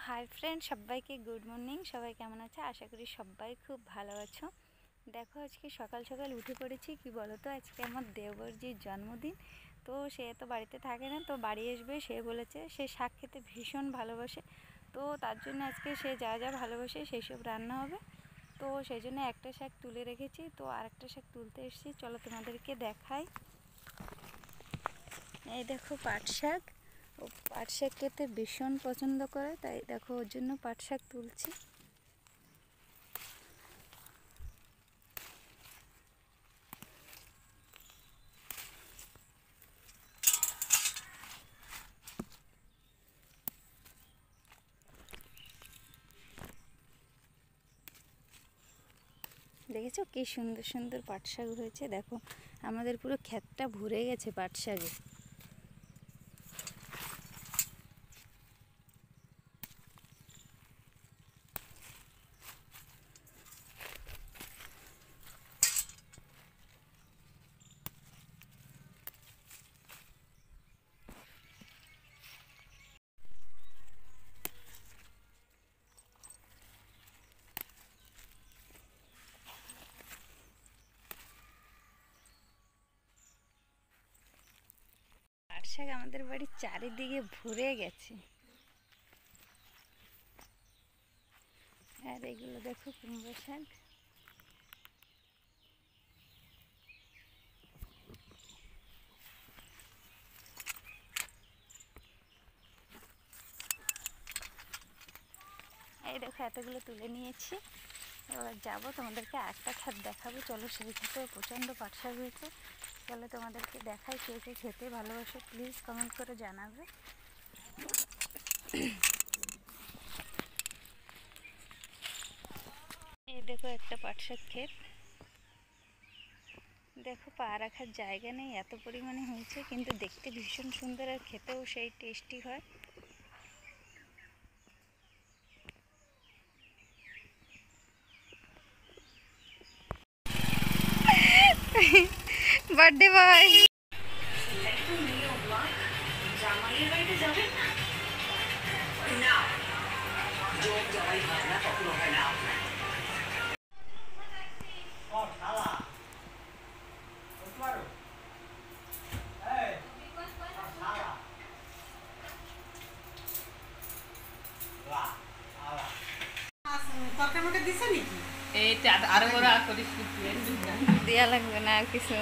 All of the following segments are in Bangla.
হাই ফ্রেন্ড, সবাইকে গুড মর্নিং। সবাই কেমন আছে? আশা করি সবাই খুব ভালো আছো। দেখো, আজকে সকাল সকাল উঠে পড়েছি। কি বলো তো, আজকে আমার দেবরজির জন্মদিন। তো সে তো বাড়িতে থাকে না, তো বাড়ি আসবে। সে বলেছে সে শাক খেতে ভীষণ ভালোবাসে, তো তার জন্য আজকে সে যা যা ভালোবাসে সেই সব রান্না হবে। তো সেই জন্য একটা শাক তুলে রেখেছি, তো আরেকটা শাক তুলতে এসেছি। চলো তোমাদেরকে দেখাই। এই দেখো পাট শাক। ও পাট শাক খেতে ভীষণ পছন্দ করে, তাই দেখো ওর জন্য পাট শাক তুলছি। দেখেছো কি সুন্দর সুন্দর পাট শাক হয়েছে? দেখো আমাদের পুরো ক্ষেতটা ভরে গেছে পাট শাকে। পাট শাক আমাদের বাড়ির চারিদিকে ভরে গেছে। আর এগুলো দেখো কুমড়ো শাক। এই দেখো এতগুলো তুলে নিয়েছি। এবার যাবো, তোমাদেরকে একটা ক্ষেত দেখাবো। চলো, সেই ক্ষেতে প্রচণ্ড পাট শাক হয়েছে। চলো তোমাদেরকে দেখাই। কে কে খেতে ভালোবাসো প্লিজ কমেন্ট করে জানাবে। এই দেখো একটা পাট শাক ক্ষেত। দেখো পা রাখার জায়গা নেই, এত পরিমাণে হয়েছে, কিন্তু দেখতে ভীষণ সুন্দর আর খেতেও সেই টেস্টি হয়। Birthday boy. দেয়া লাগবে না আর কিছু।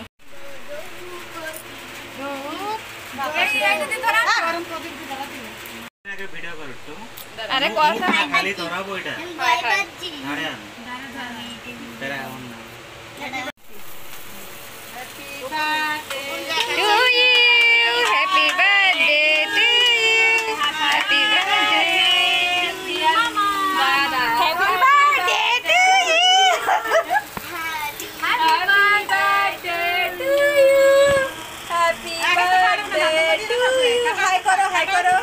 আরে কথা খালি ধরাবো এটা। Happy birthday to you, happy birthday, happy birthday to you, happy birthday to you, happy birthday to you. Hi করো, হাই করো।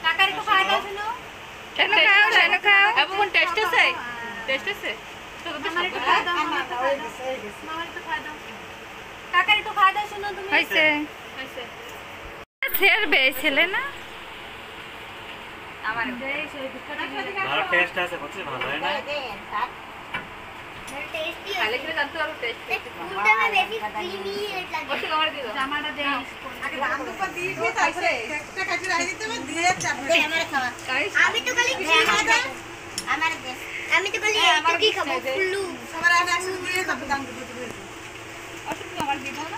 কাকার একটু খাওয়া দাও। শুনো, শানু খাও, শানু খাও। এখন টেস্ট আছে, টেস্ট আছে। আমার একটু খাওয়া দাও, আমার একটু খাওয়া দাও, আমার একটু খাওয়া দাও। কাকার একটু খাওয়া দাও। শুনো তুমি, হইছে হইছে। ছেড় বেছেলে না আমার দেই সেই বিস্কুট ভালো টেস্ট আছে, কত ভালো হয় না? টেস্টি খালি করে জানতো আর টেস্ট ফুলটা না বেশি ক্রিমি লাগে। কত আমার দিও, জামাটা দেই আগে দাম তো দিয়ে দিয়ে তারপরে একটা কাটি রাই দিতে হবে, দিয়ে চাপড়ে আমার খাওয়া। আমি তো খালি খাওয়া দাও আমার দে, আমি তো খালি একটু কি খাবো ফুলু সবার আগে আসলে দিয়ে তারপর দাম দিতে হবে। অসুখ আমার দিব না,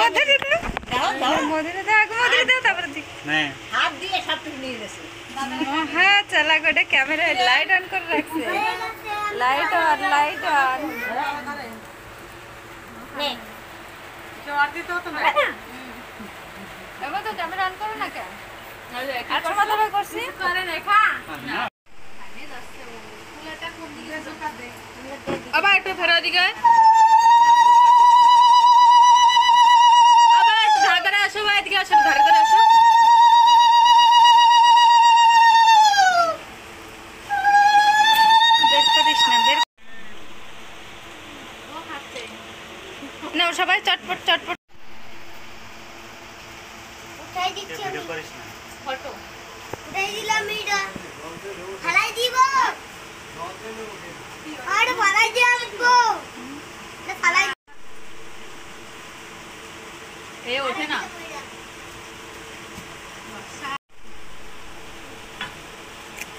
মধ্যে দিতে দাও দাও, মধ্যে দাও, আগে মধ্যে দাও তারপর দি না, হাত দিয়ে সব তুলে নিয়ে গেছে। হ্যাঁ চালা গোটে ক্যামেরা লাইট অন করে রাখছে। Light on, light on. নে জোর দিতে হতো না, এবার তো ক্যামেরা অন করো না কেন? আর সময় ধরে করছি করে রেখা না আমি দস্তে ফুলটা কোন দিকে ঝোকা দে, আবার একটু ফেরো দিকে, আবার একটু ধার ধরে আসো, ভাই এদিকে আসো, ধার ধরে আসো। সবাই চটপট চটপট উঠাই দিচ্ছি ভিডিও করিস না ফটো উঠাই দিলাম এটা ফালাই দিব আর ফালাই দিব না ফালাই এ ওঠে না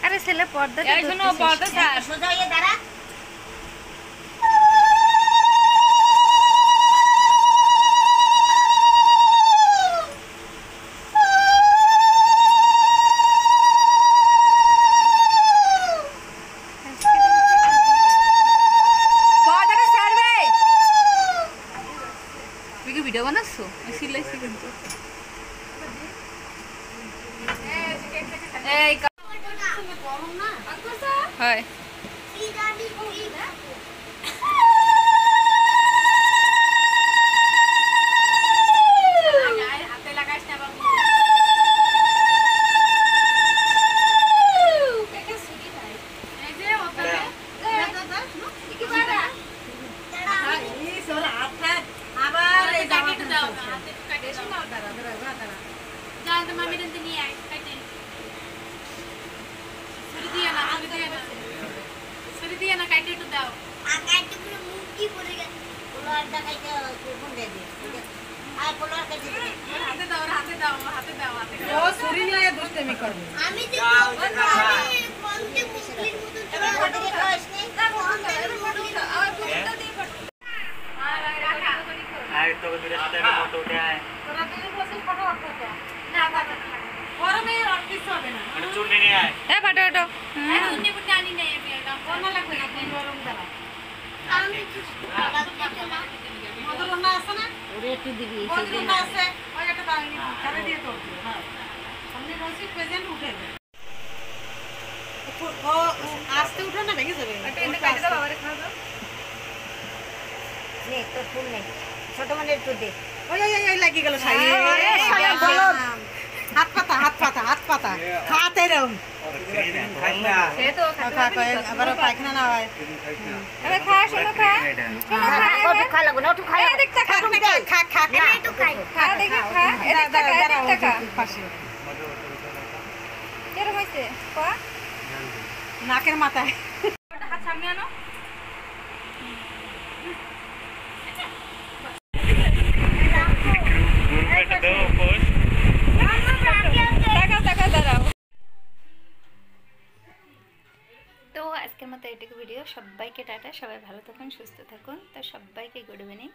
আরে ছেলে পর্দা এই শোনো পর্দা স্যার সোজা হয়ে দাঁড়া পর্দাটা ছাড়বে তুই কি ভিডিও বানাচ্ছো আমি সিলাইছি কিন্তু এই গরম না হয় কি জানি কি হাতে লাগাইছ না বাবু কেকে সুকি ভাই এই যে ওটা দাদা কি বাড়া এই সোরা হাতটা আবার এই জামাটা দাও হাতে কাটে দাও দাঁড়া জান তো মামি দিন নিয়ে আই কাটে ছুরি দিয়ে না কাটে একটু দাও আকাইতে পুরো মুখ কি পড়ে গেছে পোলার দেখাইতে কোন দে দে আর পোলার কাছে হাতে দাও ও ছুরি নিয়ে দুষ্টামি করবে আমি তো আমি কোনতে মুসলিম মতো তোরা হাতে খাস নেই আয় তো দূরে সাথে একটা ফটো উঠে আয় তোরা দুই বছর ফটো উঠাতো না গরমে আর কিছু হবে না মানে চুন্নি নিয়ে আয় এ ফটো ফটো চুন্নি বুটি আনি নাই আমি কোন লাগবে না কোন গরম দাঁড়া আমি মধুরনা আছে না ওরে একটু দিবি মধুরনা আছে ওই একটা দাও খারে দিয়ে তো হ্যাঁ সামনে বসে প্রেজেন্ট উঠে ও আস্তে উঠো না ভেঙে যাবে এটা এনে কাটে দাও বাবারে খাওয়া দাও নে তো ফুল নে ছোট মানে একটু দে ওই লাগি গেল সাই হাত পাতা খাতে রম সে তো খা আবার পায়খানা না হয় আরে খা শোনো খা কত খা লাগো না একটু খা দেখতে খা খা একটু খাই খা দেখি খা এটা খা পাশে কেরম হইছে পা নাকের মাথায় হাত সামনে আনো তো আজকের মতো এটুকু ভিডিও সবাইকে টাটা সবাই ভালো থাকুন সুস্থ থাকুন তো সবাইকে গুড ইভিনিং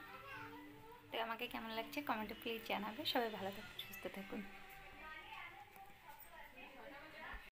তো আমাকে কেমন লাগছে কমেন্টে প্লিজ জানাবে সবাই ভালো থাকুন সুস্থ থাকুন